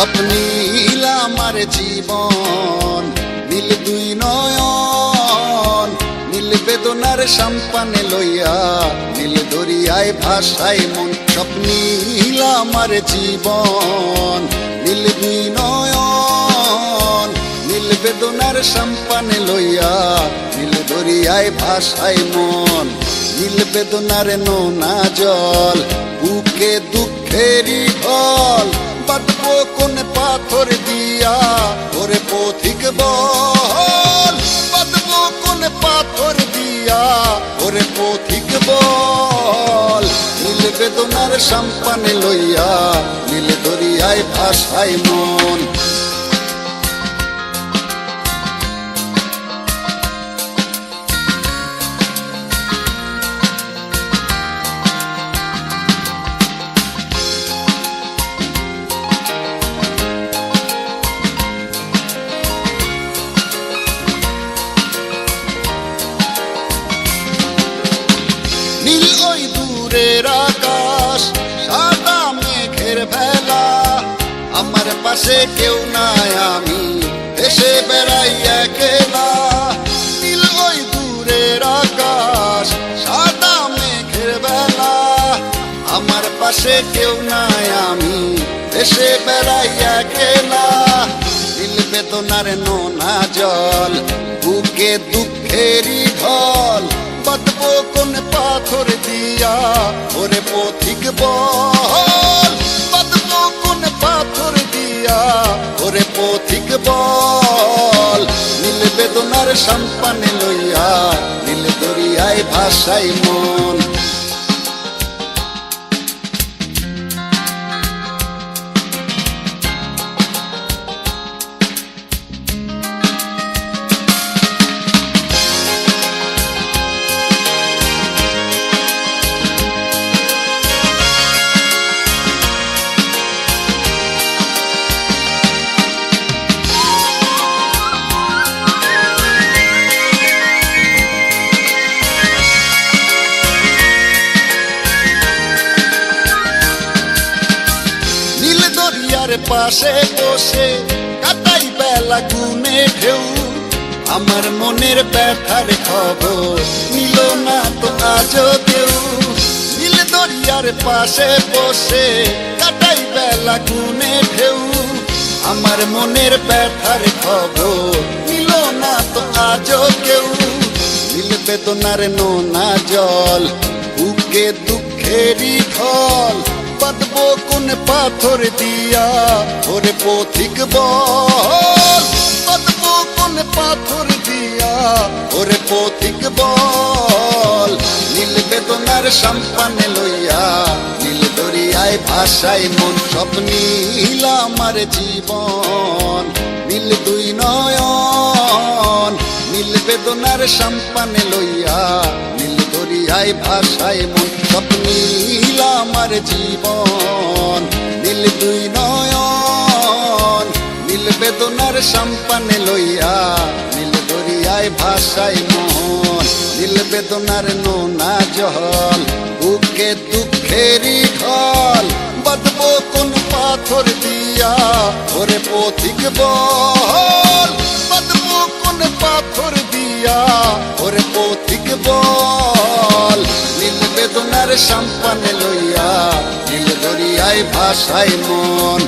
সব নীল আমার জীবন, নীল দুই নয়ন, নীল বেদনার সম্পানে লইয়া, নীল দরিয়ায় ভাসাই মন। সব নীল আমার জীবন, নীল দুই নয়ন, নীল বেদনার সম্পানে লইয়া, নীল দরিয়ায় ভাসাই মন। নীল বেদনার নোনা জল, বুকে দুঃখেরই ঢল, বাঁধবো কোন পাথর দিয়া ওরে পথিক বল, বাঁধবো কোন পাথর দিয়া ওরে পথিক বল। নীল বেদনার সম্পানে লইয়া, নীল দরিয়ায় ভাসাই মন। নীল ওই দূরের আকাশ, সাদা মেঘের ভেলা, আমার পাশে কেউ নাই আমি দেশে বেড়াই একলা। নীল ওই দূরের আকাশ, সাদা মেঘের ভেলা, আমার পাশে কেউ নাই আমি দেশে বেড়াই একলা। নীল বেদনার নোনা জল, বুকে দুঃখেরই ঢল, বাঁধবো কোন পাথর দিয়া ওরে পথিক বল, বাঁধবো কোন পাথর দিয়া ওরে পথিক বল। নীল বেদনার সম্পানে লইয়া, নীল দরিয়ায় ভাসাই মন। দরিয়ার পাশে বসে কাটাই বেলা গুনে ঢেউ, আমার মনের ব্যথার খবর নিল না তো আজও কেউ। নীল দরিয়ার পাশে বসে কাটাই বেলা গুনে ঢেউ, আমার মনের ব্যথার খবর নিল না তো আজও কেউ। নীল বেদনার নোনা জল, বুকে দুঃখেরই ঢল, বাঁধবো কোন পাথর দিয়া ওরে পথিক বল, বাঁধবো কোন পাথর দিয়া ওরে পথিক বল। নীল বেদনার সম্পানে লইয়া, নীল দরিয়ায় ভাসাই মন। সব নীল আমার জীবন, নীল দুই নয়ন, নীল বেদনার সম্পানে লইয়া, নীল দরিয়ায় ভাসাই মন। সব নীল আমার জীবন, নীল দুই নয়ন, নীল বেদনার সম্পানে লইয়া, নীল দরিয়ায় ভাসাই মন। নীল বেদনার নোনা জল, বুকে দুঃখেরই ঢল, বাঁধবো কোন পাথর দিয়া ওরে পথিক বল, বাঁধবো কোন পাথর দিয়া ওরে পথিক বল। নীল বেদনার সম্পানে লইয়া, নীল দরিয়ায় ভাসাই মন।